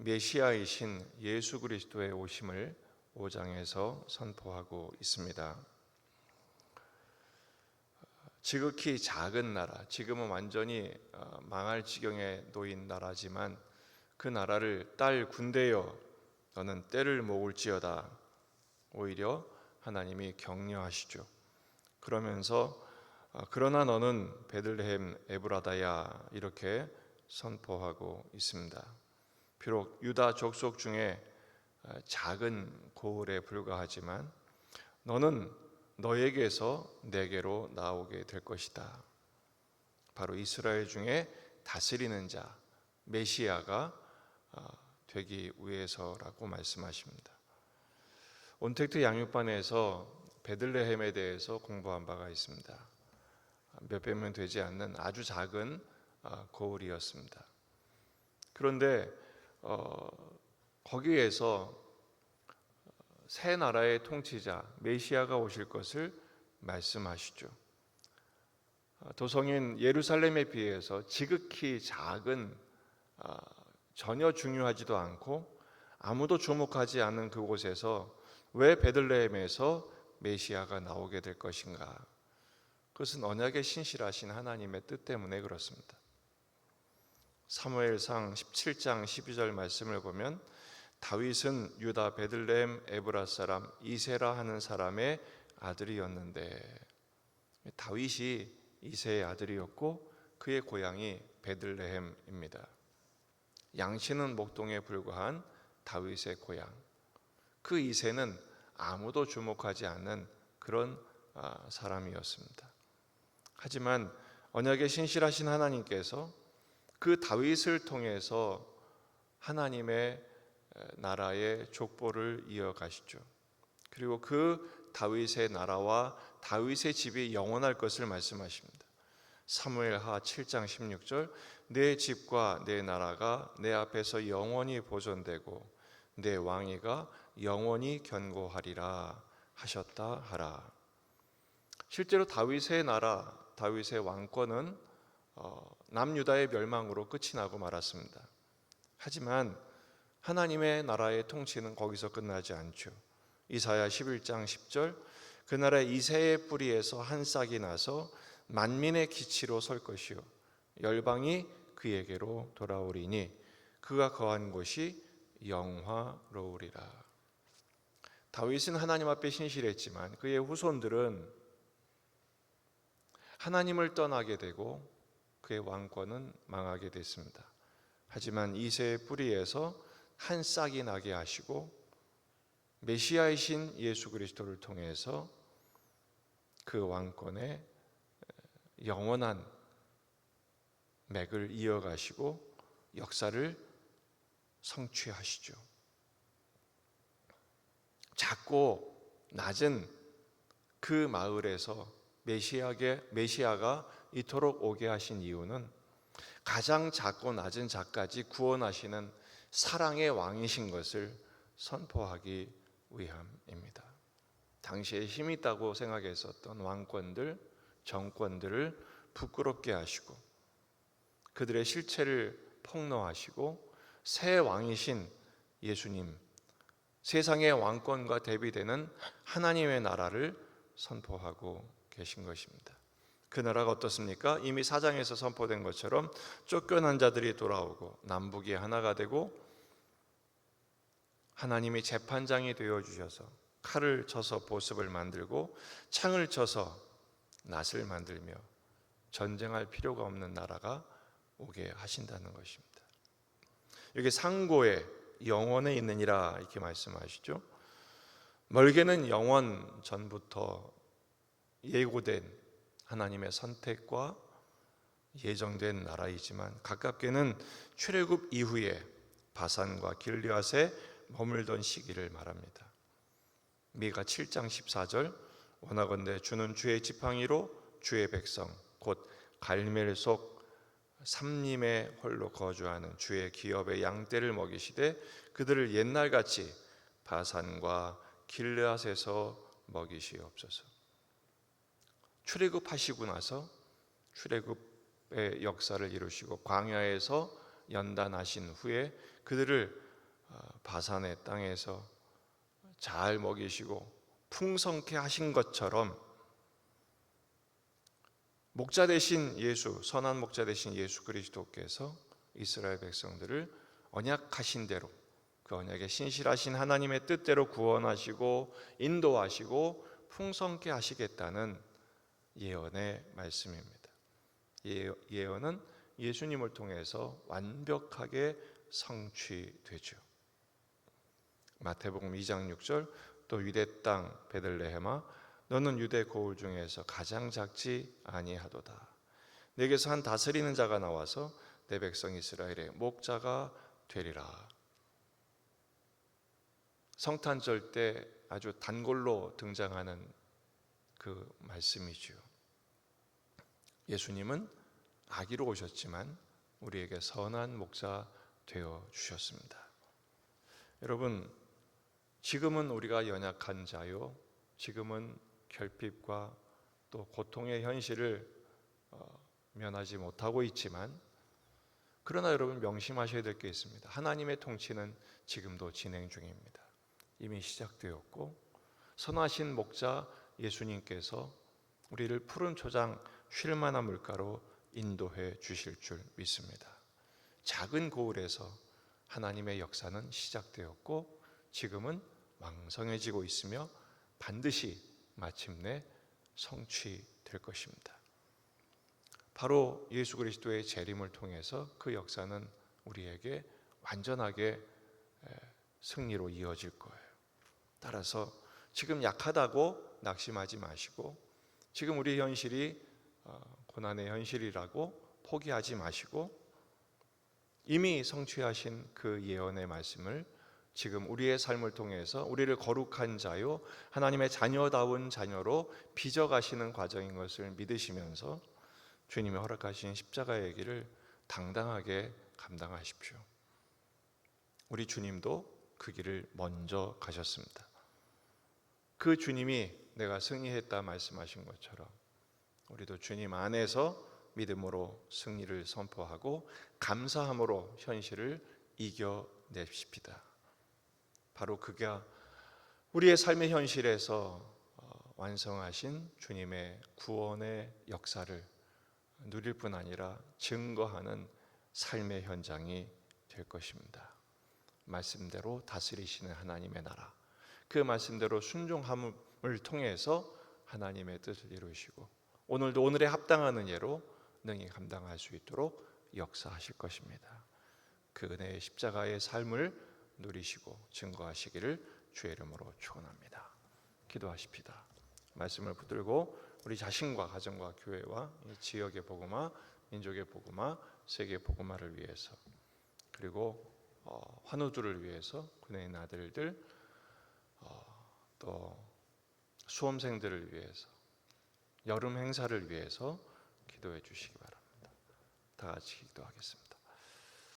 메시아이신 예수 그리스도의 오심을 5장에서 선포하고 있습니다. 지극히 작은 나라, 지금은 완전히 망할 지경에 놓인 나라지만 그 나라를 딸 군대여 너는 때를 모을지어다. 오히려 하나님이 격려하시죠. 그러면서 그러나 너는 베들레헴 에브라다야 이렇게 선포하고 있습니다. 비록 유다 족속 중에 작은 고을에 불과하지만 너는 너에게서 내게로 나오게 될 것이다. 바로 이스라엘 중에 다스리는 자 메시아가 되기 위해서라고 말씀하십니다. 온택트 양육반에서 베들레헴에 대해서 공부한 바가 있습니다. 몇백 명 되지 않는 아주 작은 고을이었습니다. 그런데 거기에서 새 나라의 통치자 메시아가 오실 것을 말씀하시죠. 도성인 예루살렘에 비해서 지극히 작은 전혀 중요하지도 않고 아무도 주목하지 않는 그곳에서 왜 베들레헴에서 메시아가 나오게 될 것인가? 그것은 언약에 신실하신 하나님의 뜻 때문에 그렇습니다. 사무엘상 17장 12절 말씀을 보면 다윗은 유다 베들레헴 에브라 사람 이세라 하는 사람의 아들이었는데, 다윗이 이세의 아들이었고 그의 고향이 베들레헴입니다. 양치는 목동에 불과한 다윗의 고향. 그 이세는 아무도 주목하지 않는 그런 사람이었습니다. 하지만 언약에 신실하신 하나님께서 그 다윗을 통해서 하나님의 나라의 족보를 이어가시죠. 그리고 그 다윗의 나라와 다윗의 집이 영원할 것을 말씀하십니다. 사무엘하 7장 16절 내 집과 내 나라가 내 앞에서 영원히 보존되고 내 왕위가 영원히 견고하리라 하셨다 하라. 실제로 다윗의 나라, 다윗의 왕권은 남유다의 멸망으로 끝이 나고 말았습니다. 하지만 하나님의 나라의 통치는 거기서 끝나지 않죠. 이사야 11장 10절 그 나라 이새의 뿌리에서 한 싹이 나서 만민의 기치로 설 것이요 열방이 그에게로 돌아오리니 그가 거한 곳이 영화로우리라. 다윗은 하나님 앞에 신실했지만 그의 후손들은 하나님을 떠나게 되고 그의 왕권은 망하게 됐습니다. 하지만 이새의 뿌리에서 한 싹이 나게 하시고 메시아이신 예수 그리스도를 통해서 그 왕권의 영원한 맥을 이어가시고 역사를 성취하시죠. 작고 낮은 그 마을에서 메시아가 이토록 오게 하신 이유는 가장 작고 낮은 자까지 구원하시는 사랑의 왕이신 것을 선포하기 위함입니다. 당시에 힘이 있다고 생각했었던 왕권들, 정권들을 부끄럽게 하시고 그들의 실체를 폭로하시고 새 왕이신 예수님, 세상의 왕권과 대비되는 하나님의 나라를 선포하고 계신 것입니다. 그 나라가 어떻습니까? 이미 4장에서 선포된 것처럼 쫓겨난 자들이 돌아오고 남북이 하나가 되고 하나님이 재판장이 되어주셔서 칼을 쳐서 보습을 만들고 창을 쳐서 낫을 만들며 전쟁할 필요가 없는 나라가 오게 하신다는 것입니다. 여기 상고에 영원에 있느니라 이렇게 말씀하시죠. 멀게는 영원 전부터 예고된 하나님의 선택과 예정된 나라이지만 가깝게는 출애굽 이후에 바산과 길르앗에 머물던 시기를 말합니다. 미가 7장 14절 원하건대 주는 주의 지팡이로 주의 백성 곧 갈멜 속 삼림의 홀로 거주하는 주의 기업의 양떼를 먹이시되 그들을 옛날같이 바산과 길르앗에서 먹이시옵소서. 출애굽하시고 나서 출애굽의 역사를 이루시고 광야에서 연단하신 후에 그들을 바산의 땅에서 잘 먹이시고 풍성케 하신 것처럼 목자 되신 예수, 선한 목자 되신 예수 그리스도께서 이스라엘 백성들을 언약하신 대로 그 언약에 신실하신 하나님의 뜻대로 구원하시고 인도하시고 풍성케 하시겠다는 예언의 말씀입니다. 예언은 예수님을 통해서 완벽하게 성취되죠. 마태복음 2장 6절 또 유대 땅 베들레헴아 너는 유대 고을 중에서 가장 작지 아니하도다. 내게서 한 다스리는 자가 나와서 내 백성 이스라엘의 목자가 되리라. 성탄절 때 아주 단골로 등장하는 그 말씀이죠. 예수님은 아기로 오셨지만 우리에게 선한 목자 되어 주셨습니다. 여러분, 지금은 우리가 연약한 자요, 지금은 결핍과 또 고통의 현실을 면하지 못하고 있지만, 그러나 여러분 명심하셔야 될 게 있습니다. 하나님의 통치는 지금도 진행 중입니다. 이미 시작되었고 선하신 목자 예수님께서 우리를 푸른 초장 쉴 만한 물가로 인도해 주실 줄 믿습니다. 작은 고을에서 하나님의 역사는 시작되었고 지금은 왕성해지고 있으며 반드시 마침내 성취될 것입니다. 바로 예수 그리스도의 재림을 통해서 그 역사는 우리에게 완전하게 승리로 이어질 거예요. 따라서 지금 약하다고 낙심하지 마시고 지금 우리 현실이 고난의 현실이라고 포기하지 마시고 이미 성취하신 그 예언의 말씀을 지금 우리의 삶을 통해서 우리를 거룩한 자요 하나님의 자녀다운 자녀로 빚어가시는 과정인 것을 믿으시면서 주님이 허락하신 십자가의 길을 당당하게 감당하십시오. 우리 주님도 그 길을 먼저 가셨습니다. 그 주님이 내가 승리했다 말씀하신 것처럼 우리도 주님 안에서 믿음으로 승리를 선포하고 감사함으로 현실을 이겨내십시다. 바로 그가 우리의 삶의 현실에서 완성하신 주님의 구원의 역사를 누릴 뿐 아니라 증거하는 삶의 현장이 될 것입니다. 말씀대로 다스리시는 하나님의 나라, 그 말씀대로 순종함을 통해서 하나님의 뜻을 이루시고 오늘도 오늘에 합당하는 예로 능히 감당할 수 있도록 역사하실 것입니다. 그 은혜의 십자가의 삶을 누리시고 증거하시기를 주의 이름으로 축원합니다. 기도하십시다. 말씀을 붙들고 우리 자신과 가정과 교회와 지역의 복음화, 민족의 복음화, 세계의 복음화를 위해서 그리고 환우들을 위해서 군인 아들들 또 수험생들을 위해서 여름 행사를 위해서 기도해 주시기 바랍니다. 다 같이 기도하겠습니다.